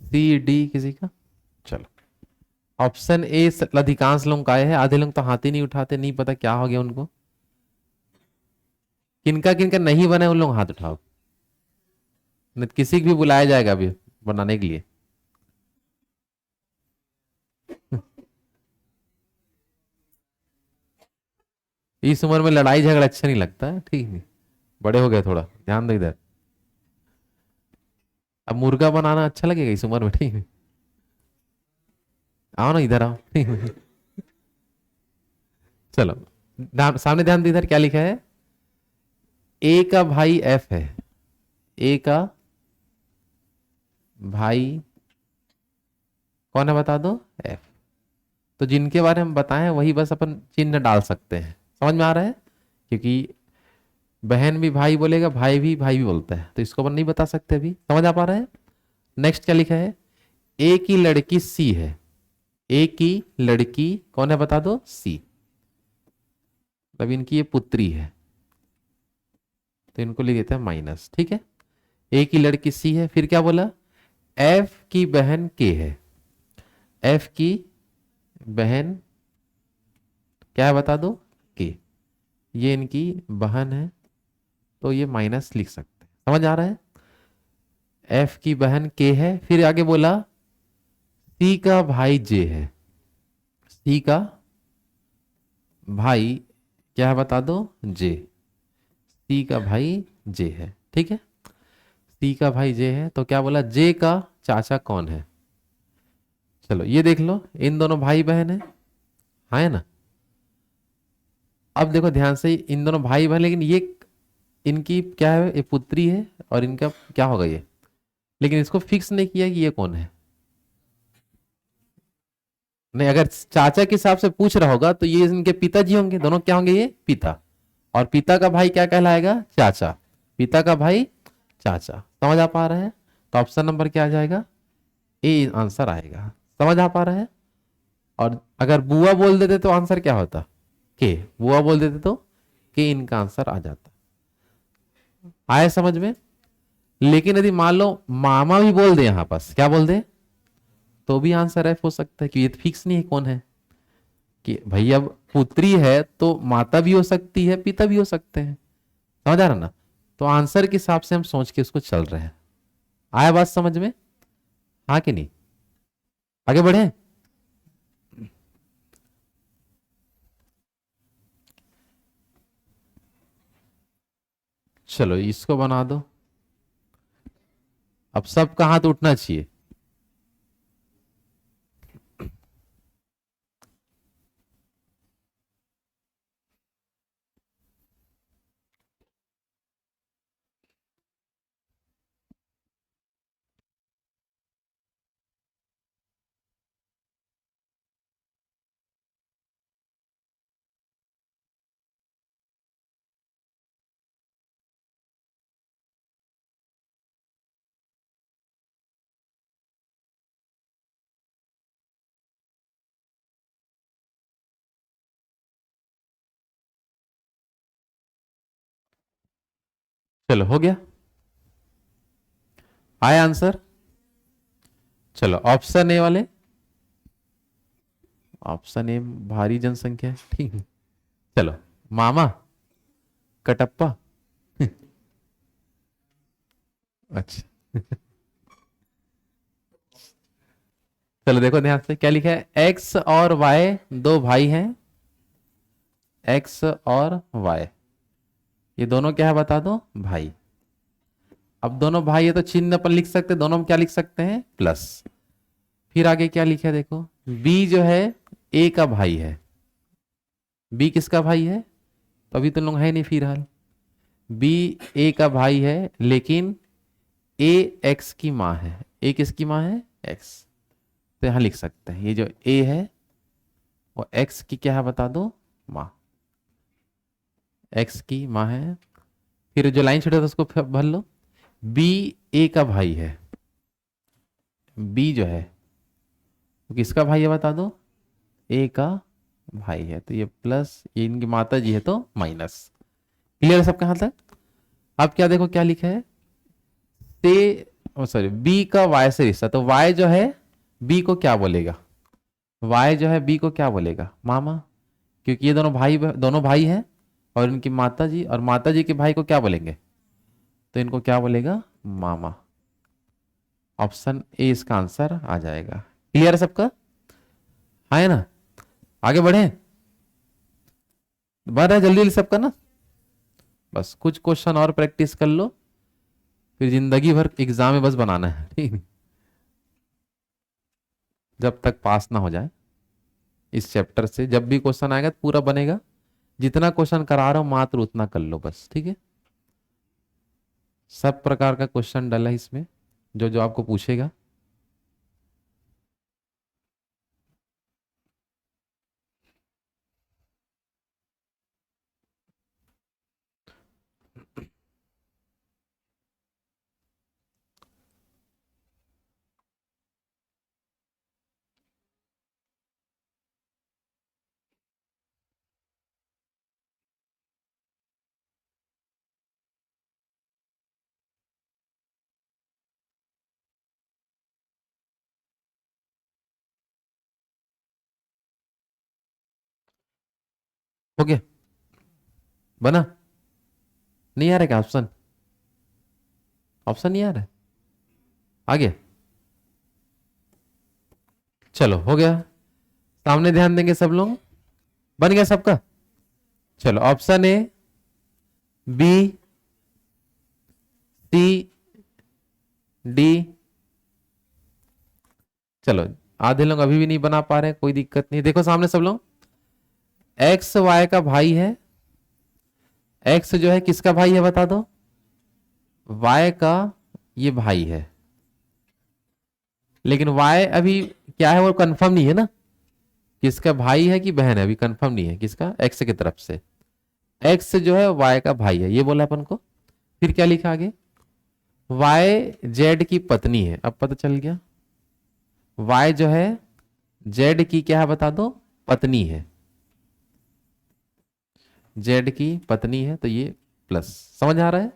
C D किसी का? चलो ऑप्शन ए अधिकांश लोग का आए हैं, आधे लोग तो हाथ ही नहीं उठाते, नहीं पता क्या हो गया उनको। किनका किनका नहीं बना है उन लोग हाथ उठाओ, नहीं तो किसी को भी बुलाया जाएगा अभी बनाने के लिए। इस उम्र में लड़ाई झगड़ा अच्छा नहीं लगता है, ठीक नहीं? बड़े हो गए, थोड़ा ध्यान दो इधर। अब मुर्गा बनाना अच्छा लगेगा इस उम्र में? ठीक है, आओ ना इधर आओ। ठीक है? चलो सामने ध्यान दो, इधर क्या लिखा है? ए का भाई एफ है, ए का भाई कौन है बता दो? एफ। तो जिनके बारे में बताएं वही बस अपन चिन्ह डाल सकते हैं। समझ में आ रहा है? क्योंकि बहन भी भाई बोलेगा, भाई भी बोलता है, तो इसको अपन नहीं बता सकते अभी। समझ आ पा रहा है? नेक्स्ट क्या लिखा है? ए की लड़की सी है, ए की लड़की कौन है बता दो? सी। मतलब इनकी ये पुत्री है, तो इनको लिख देते हैं माइनस। ठीक है? ए की लड़की सी है, फिर क्या बोला? एफ की बहन के है, एफ की बहन क्या है बता दो? के। ये इनकी बहन है, तो ये माइनस लिख सकते हैं। समझ आ रहा है? एफ की बहन के है, फिर आगे बोला सी का भाई जे है, सी का भाई क्या है बता दो? जे। सी का भाई जे है। ठीक है? सी का भाई जे है, तो क्या बोला? जे का चाचा कौन है? चलो ये देख लो, इन दोनों भाई बहन है, हाँ है ना? अब देखो ध्यान से, इन दोनों भाई बहन, लेकिन ये इनकी क्या है? ये पुत्री है, और इनका क्या होगा ये? लेकिन इसको फिक्स नहीं किया कि ये कौन है। नहीं, अगर चाचा के हिसाब से पूछ रहा होगा तो ये इनके पिताजी होंगे, दोनों क्या होंगे? ये पिता। और पिता का भाई क्या कहलाएगा? चाचा। पिता का भाई चाचा। समझ आ पा रहा है? तो ऑप्शन नंबर क्या आ जाएगा? ए आंसर आएगा। समझ आ पा रहा है? और अगर बुआ बोल देते तो आंसर क्या होता? के। बुआ बोल देते तो के इनका आंसर आ जाता। आया समझ में? लेकिन यदि मान लो मामा भी बोल दे, यहां पास क्या बोल दे, तो भी आंसर एफ हो सकता है, कि ये तो फिक्स नहीं है कौन है। कि भाई अब पुत्री है तो माता भी हो सकती है, पिता भी हो सकते हैं। समझ आ रहा ना? तो आंसर के हिसाब से हम सोच के उसको चल रहे हैं। आया बात समझ में? हाँ कि नहीं? आगे बढ़े? चलो इसको बना दो। अब सबका हाथ उठना चाहिए। चलो हो गया, आया आंसर। चलो ऑप्शन ए वाले, ऑप्शन ए भारी जनसंख्या है, ठीक है। चलो मामा, कटप्पा। अच्छा। चलो देखो ध्यान से क्या लिखा है, एक्स और वाई दो भाई हैं, एक्स और वाई ये दोनों क्या है बता दो, भाई। अब दोनों भाई है तो चिन्ह अपन लिख सकते हैं, दोनों में क्या लिख सकते हैं, प्लस। फिर आगे क्या लिखा है देखो, बी जो है ए का भाई है, बी किसका भाई है, तो अभी तो लोग है नहीं फिलहाल, बी ए का भाई है, लेकिन ए एक्स की माँ है, ए किसकी माँ है, एक्स। तो यहां लिख सकते हैं ये जो ए है वो एक्स की क्या है बता दो, माँ, एक्स की माँ है। फिर जो लाइन छोड़ा था उसको भर लो, बी ए का भाई है, बी जो है वो किसका भाई है बता दो, ए का भाई है, तो ये प्लस, ये इनकी माता जी है तो माइनस। क्लियर है सबका हाथ तक। अब क्या देखो क्या लिखा है, से सॉरी बी का वाई से रिश्ता, तो वाई जो है बी को क्या बोलेगा, वाई जो है बी को क्या बोलेगा, मामा, क्योंकि ये दोनों भाई हैं और इनकी माता जी, और माता जी के भाई को क्या बोलेंगे, तो इनको क्या बोलेगा, मामा। ऑप्शन ए इसका आंसर आ जाएगा। क्लियर है सबका, है ना। आगे बढ़े, बढ़ रहा है जल्दी जल्दी सबका ना, बस कुछ क्वेश्चन और प्रैक्टिस कर लो, फिर जिंदगी भर एग्जाम में बस बनाना है, ठीक, जब तक पास ना हो जाए इस चैप्टर से। जब भी क्वेश्चन आएगा तो पूरा बनेगा, जितना क्वेश्चन करा रहा हूं मात्र उतना कर लो बस, ठीक है। सब प्रकार का क्वेश्चन डला है इसमें, जो जो आपको पूछेगा। हो गया, बना, नहीं आ रहा क्या ऑप्शन, ऑप्शन नहीं आ रहा है, आगे। चलो हो गया, सामने ध्यान देंगे सब लोग, बन गया सबका। चलो option A, B, C, D. चलो आधे लोग अभी भी नहीं बना पा रहे, कोई दिक्कत नहीं, देखो सामने सब लोग, एक्स वाई का भाई है, एक्स जो है किसका भाई है बता दो, वाई का ये भाई है, लेकिन वाई अभी क्या है वो कंफर्म नहीं है ना, किसका भाई है कि बहन है अभी कंफर्म नहीं है, किसका, एक्स की तरफ से, एक्स जो है वाई का भाई है ये बोला अपन को। फिर क्या लिखा आगे, वाई जेड की पत्नी है, अब पता चल गया, वाई जो है जेड की क्या है बता दो, पत्नी है, जेड की पत्नी है, तो ये प्लस, समझ आ रहा है।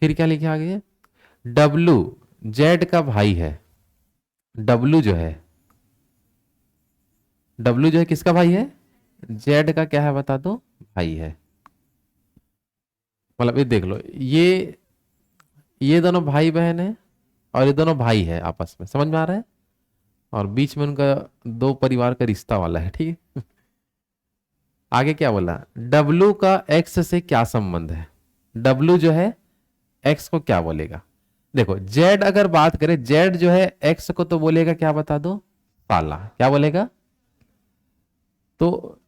फिर क्या लिखा आगे, डब्लू जेड का भाई है, डब्लू जो है, डब्लू जो है किसका भाई है, जेड का क्या है बता दो, भाई है। मतलब ये देख लो, ये दोनों भाई बहन है और ये दोनों भाई है आपस में, समझ में आ रहा है, और बीच में उनका दो परिवार का रिश्ता वाला है, ठीक है। आगे क्या बोला, डब्लू का एक्स से क्या संबंध है, डब्लू जो है एक्स को क्या बोलेगा, देखो जेड अगर बात करें, जेड जो है एक्स को तो बोलेगा क्या बता दो, साला, क्या बोलेगा। तो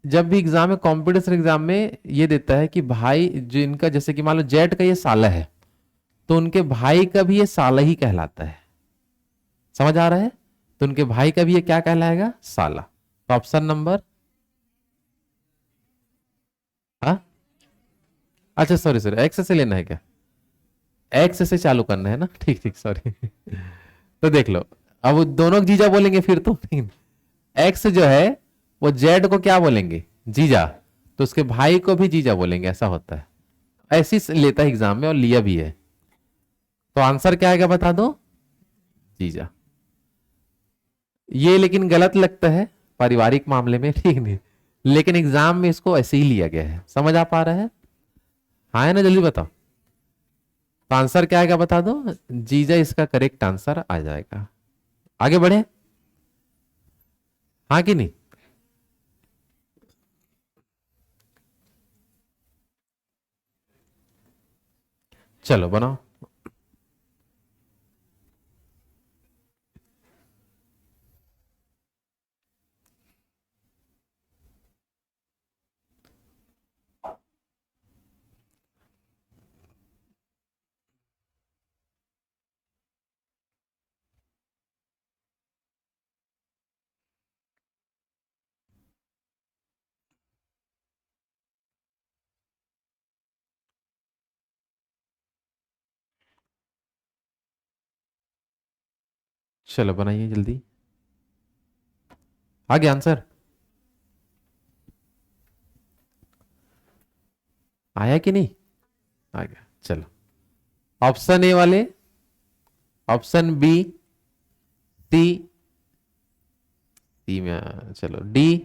जब भी एग्जाम में, कॉम्पिटिशन एग्जाम में ये देता है कि भाई जो इनका, जैसे कि मान लो जेड का ये साला है, तो उनके भाई का भी ये साला ही कहलाता है, समझ आ रहा है, तो उनके भाई का भी ये क्या कहलाएगा, साला। तो ऑप्शन नंबर, हाँ अच्छा सॉरी सॉरी, एक्स से लेना है क्या, एक्स से चालू करना है ना, ठीक ठीक सॉरी। तो देख लो, अब वो दोनों जीजा बोलेंगे फिर तो, एक्स जो है वो जेड को क्या बोलेंगे, जीजा, तो उसके भाई को भी जीजा बोलेंगे, ऐसा होता है। ऐसी लेता है एग्जाम में और लिया भी है। तो आंसर क्या आएगा बता दो, जीजा। ये लेकिन गलत लगता है पारिवारिक मामले में, ठीक नहीं, लेकिन एग्जाम में इसको ऐसे ही लिया गया है। समझ आ पा रहा है? हाँ है ना, जल्दी बताओ। तो आंसर क्या आएगा बता दो, जीजा इसका करेक्ट आंसर आ जाएगा। आगे बढ़े, हाँ कि नहीं? चलो बनाओ। चलो बनाइए जल्दी। आ गया आंसर? आया कि नहीं? आ गया। चलो ऑप्शन ए वाले, ऑप्शन बी, सी, सी में चलो डी।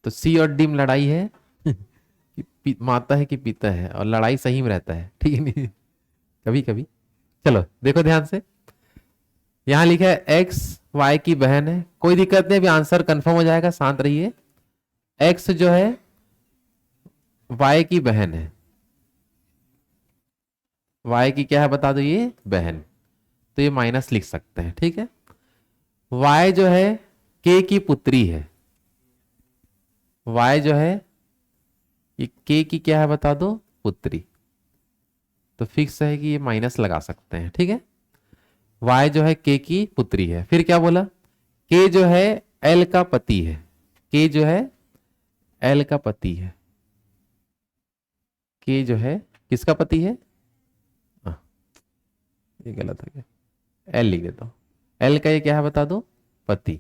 तो सी और डी में लड़ाई है कि माता है कि पिता है, और लड़ाई सही में रहता है, ठीक है नहीं, कभी कभी। चलो देखो ध्यान से, यहां लिखा है एक्स वाई की बहन है, कोई दिक्कत नहीं, अभी आंसर कंफर्म हो जाएगा, शांत रहिए। एक्स जो है वाई की बहन है, वाई की क्या है बता दो, ये बहन। तो ये माइनस लिख सकते हैं, ठीक है। वाई जो है के की पुत्री है, वाई जो है ये के की क्या है बता दो, पुत्री। तो फिक्स है कि ये माइनस लगा सकते हैं, ठीक है। वाई जो है के की पुत्री है, फिर क्या बोला, के जो है एल का पति है, के जो है एल का पति है, के जो है किसका पति है, हाँ, ये गलत हो गया, एल लिख देता हूं, एल का ये क्या है बता दो, पति।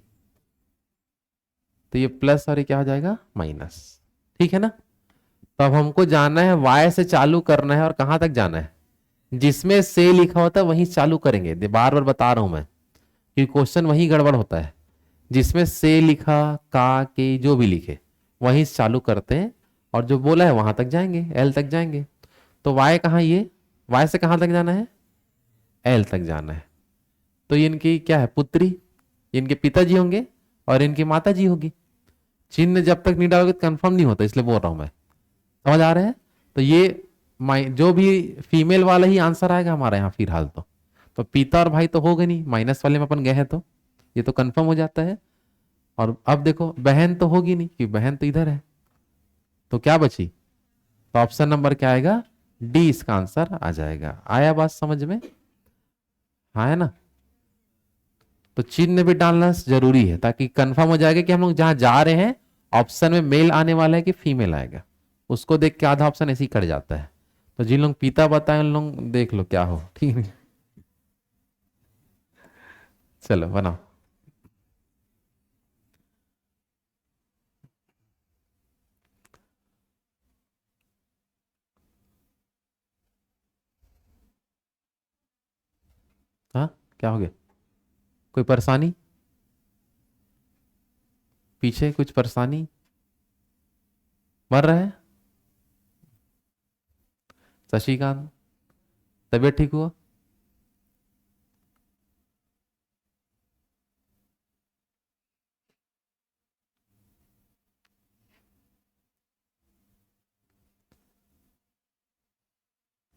तो ये प्लस और ये क्या हो जाएगा, माइनस, ठीक है ना। तो अब हमको जाना है वाई से चालू करना है, और कहां तक जाना है, जिसमें से लिखा होता है वहीं चालू करेंगे। बार बार बता रहा हूं मैं कि क्वेश्चन वहीं गड़बड़ होता है, जिसमें से लिखा, का, के जो भी लिखे वहीं से चालू करते हैं, और जो बोला है वहां तक जाएंगे, एल तक जाएंगे। तो वाई कहाँ, ये वाई से कहां तक जाना है, एल तक जाना है। तो ये इनकी क्या है, पुत्री, इनके पिताजी होंगे और इनकी माता जी होगी। चिन्ह जब तक नहीं डालोगे कंफर्म नहीं होता, इसलिए बोल रहा हूं मैं। समझ आ रहा है? तो ये जो भी फीमेल वाला ही आंसर आएगा हमारा यहाँ फिलहाल। तो पिता और भाई तो हो गए नहीं, माइनस वाले में अपन गए हैं, तो ये तो कंफर्म हो जाता है। और अब देखो बहन तो होगी नहीं, कि बहन तो इधर है, तो क्या बची, तो ऑप्शन नंबर क्या आएगा, डी इसका आंसर आ जाएगा। आया बात समझ में? हाँ है ना। तो चिन्ह भी डालना जरूरी है, ताकि कंफर्म हो जाएगा कि हम लोग जहां जा रहे हैं ऑप्शन में मेल आने वाला है कि फीमेल आएगा। उसको देख के आधा ऑप्शन ऐसे ही कट जाता है। तो जिन लोग पिता बताए उन लोग देख लो क्या हो, ठीक है। चलो बनाओ। हाँ, क्या हो गया, कोई परेशानी, पीछे कुछ परेशानी, मर रहा है? शशिकांत, तबीयत ठीक हुआ?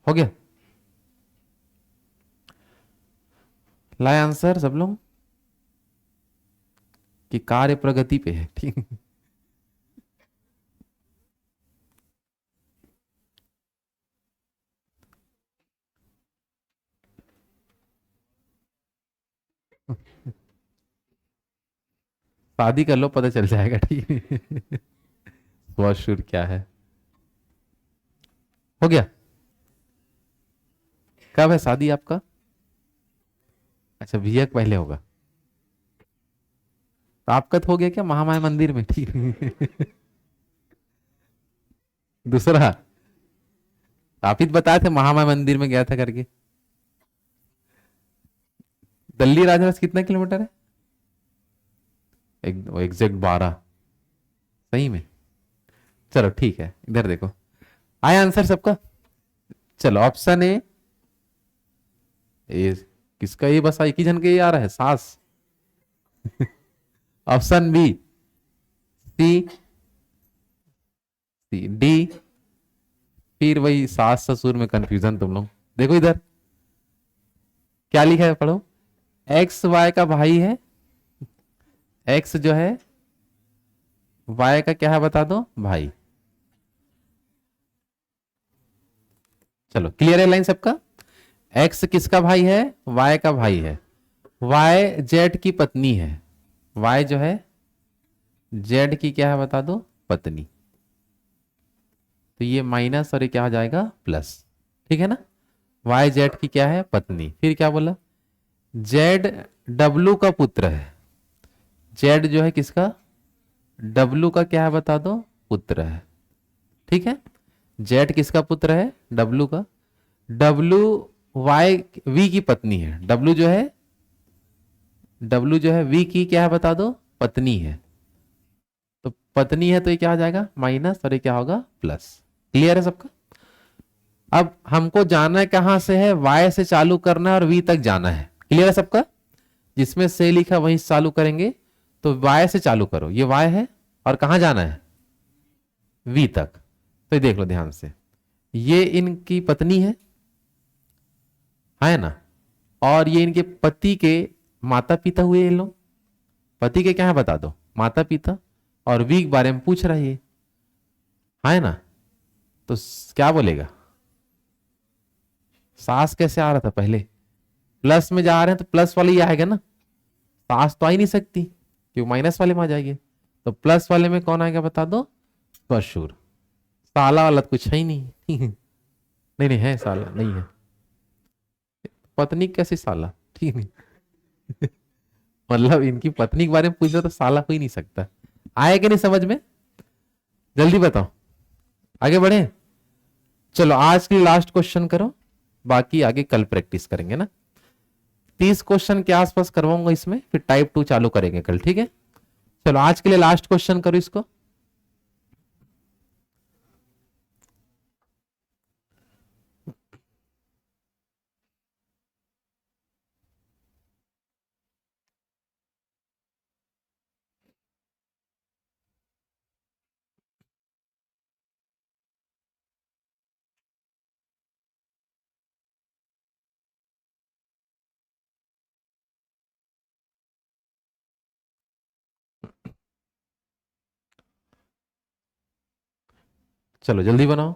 हो गया? लाए आंसर सब लोग कि कार्य प्रगति पे है, ठीक। शादी कर लो, पता चल जाएगा, ठीक है। बहुत शुर क्या है। हो गया? कब है शादी आपका? अच्छा, भैया का पहले होगा। तो आपका तो हो गया क्या, महामाया मंदिर में, ठीक। दूसरा, आप ही तो बताए थे महामाया मंदिर में गया था करके। दिल्ली राजनिवास कितना किलोमीटर है? एग्जैक्ट 12। सही में। चलो ठीक है, इधर देखो, आया आंसर सबका। चलो ऑप्शन ए किसका, ये बस एक ही जन के ये आ रहा है, सास। Option B, C, C D, फिर वही सास ससुर में कंफ्यूजन तुम लोग। देखो इधर क्या लिखा है, पढ़ो। एक्स वाई का भाई है, एक्स जो है वाई का क्या है बता दो, भाई। चलो क्लियर है लाइन सबका। एक्स किसका भाई है, वाई का भाई है। वाई जेड की पत्नी है, वाई जो है जेड की क्या है बता दो, पत्नी। तो ये माइनस और ये क्या हो जाएगा, प्लस। ठीक है ना, वाई जेड की क्या है, पत्नी। फिर क्या बोला, जेड डब्लू का पुत्र है। जेड जो है किसका, डब्लू का क्या है बता दो, पुत्र है। ठीक है, जेड किसका पुत्र है, डब्लू का। डब्लू वाई वी की पत्नी है। डब्लू जो है, डब्लू जो है वी की क्या है बता दो, पत्नी है। तो पत्नी है तो ये क्या हो जाएगा, माइनस, और ये क्या होगा, प्लस। क्लियर है सबका। अब हमको जाना है कहां से है, वाई से चालू करना है और वी तक जाना है। क्लियर है सबका। जिसमें से लिखा वहीं से चालू करेंगे। तो वाई से चालू करो, ये वाई है और कहां जाना है, वी तक। तो ये देख लो ध्यान से, ये इनकी पत्नी है ना, और ये इनके पति के माता पिता हुए ये लोग। पति के क्या है बता दो, माता पिता, और वी के बारे में पूछ रहा है ना। तो क्या बोलेगा, सास कैसे आ रहा था पहले, प्लस में जा रहे हैं तो प्लस वाले ही आएगा ना, सास तो आ ही नहीं सकती क्योंकि माइनस वाले में आ जाएगी। तो प्लस वाले में कौन आएगा बता दो, ससुर। साला वाला तो कुछ है ही नहीं। नहीं नहीं है, साला नहीं है, पत्नी कैसे साला, ठीक नहीं। मतलब इनकी पत्नी के बारे में पूछ रहा तो साला हो ही नहीं सकता। आए कि नहीं समझ में, जल्दी बताओ, आगे बढ़े। चलो आज के लास्ट क्वेश्चन करो, बाकी आगे कल प्रैक्टिस करेंगे ना। 30 क्वेश्चन के आसपास करवाऊंगा इसमें, फिर टाइप 2 चालू करेंगे कल, ठीक है। चलो आज के लिए लास्ट क्वेश्चन करो इसको। चलो जल्दी बनाओ।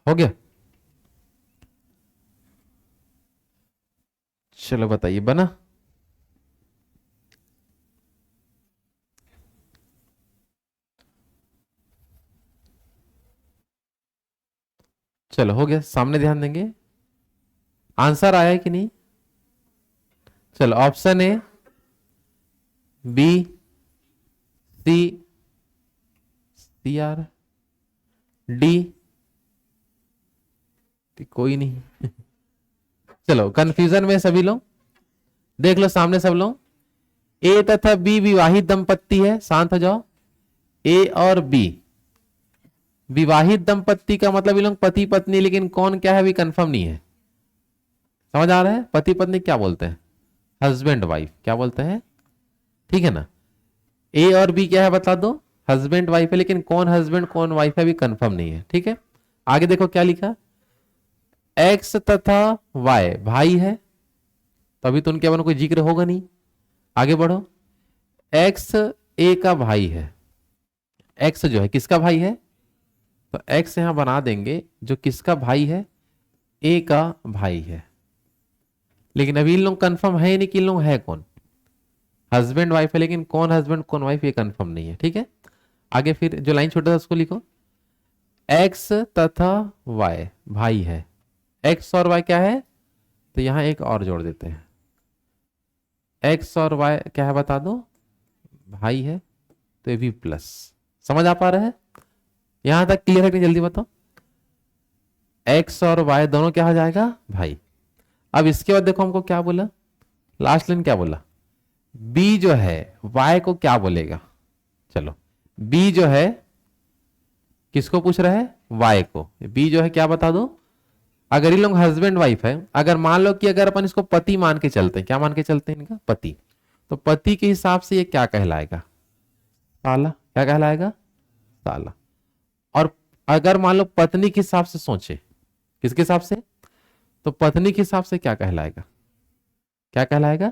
हो गया, चलो बताइए, बना। चलो हो गया, सामने ध्यान देंगे, आंसर आया है कि नहीं। चलो option A, B, C, C or, D, कोई नहीं। चलो कंफ्यूजन में सभी लोग देख लो सामने सब लोग। ए तथा बी विवाहित दंपत्ति है, शांत हो जाओ। ए और बी विवाहित दंपत्ति का मतलब ये लोग पति पत्नी, लेकिन कौन क्या है अभी कंफर्म नहीं है। समझ आ रहा है, पति पत्नी क्या बोलते हैं, हस्बैंड वाइफ क्या बोलते हैं, ठीक है ना। ए और बी क्या है बता दो, हस्बैंड वाइफ है, लेकिन कौन हस्बैंड कौन वाइफ है अभी कंफर्म नहीं है, ठीक है। आगे देखो क्या लिखा, एक्स तथा वाई भाई है, तो अभी तो उनके बारे में कोई जिक्र होगा नहीं। आगे बढ़ो, एक्स ए का भाई है। एक्स जो है किसका भाई है, तो एक्स यहां बना देंगे, जो किसका भाई है, ए का भाई है। लेकिन अभी इन लोग कंफर्म है नहीं कि इन लोग है कौन, हस्बैंड वाइफ है, लेकिन कौन हस्बैंड कौन वाइफ ये कंफर्म नहीं है, ठीक है। आगे फिर जो लाइन छोटा था उसको लिखो, एक्स तथा वाई भाई है। एक्स और वाई क्या है, तो यहां एक और जोड़ देते हैं, एक्स और वाई क्या है बता दो, भाई है, तो ये भी प्लस। समझ आ पा रहा है? यहां तक क्लियर है कि नहीं? जल्दी बताओ। एक्स और वाई दोनों क्या हो जाएगा, भाई। अब इसके बाद देखो हमको क्या बोला, लास्ट लाइन क्या बोला, बी जो है वाई को क्या बोलेगा। चलो बी जो है किसको पूछ रहा है, वाई को। बी जो है क्या बता दो, अगर ये लोग हस्बैंड वाइफ है, अगर मान लो कि अगर अपन इसको पति मान के चलते हैं, क्या मान के चलते हैं इनका, पति, तो पति के हिसाब से ये क्या कहलाएगा, साला। क्या कहलाएगा, साला। और अगर मान लो पत्नी के हिसाब से सोचे, किसके हिसाब से, तो पत्नी के हिसाब से क्या कहलाएगा, क्या कहलाएगा,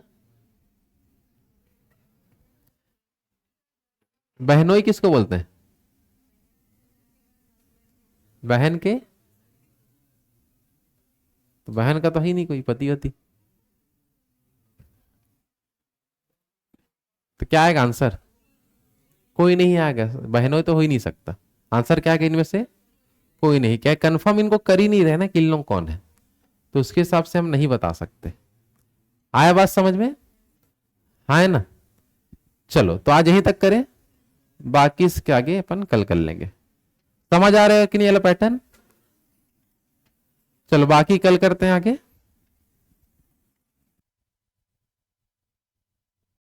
बहनोई किसको बोलते हैं, बहन के, तो बहन का तो ही नहीं कोई पति होती, तो क्या आएगा आंसर, कोई नहीं आएगा, बहनोई तो हो ही नहीं सकता। आंसर क्या है इनमें से, कोई नहीं। क्या कंफर्म इनको कर ही नहीं रहे ना कि इन लोग कौन है, तो उसके हिसाब से हम नहीं बता सकते। आया बात समझ में, हाँ है ना। चलो तो आज यहीं तक करें, बाकी इसके आगे अपन कल कर लेंगे। समझ आ रहा है कि नहीं वाला पैटर्न। चलो बाकी कल करते हैं आगे।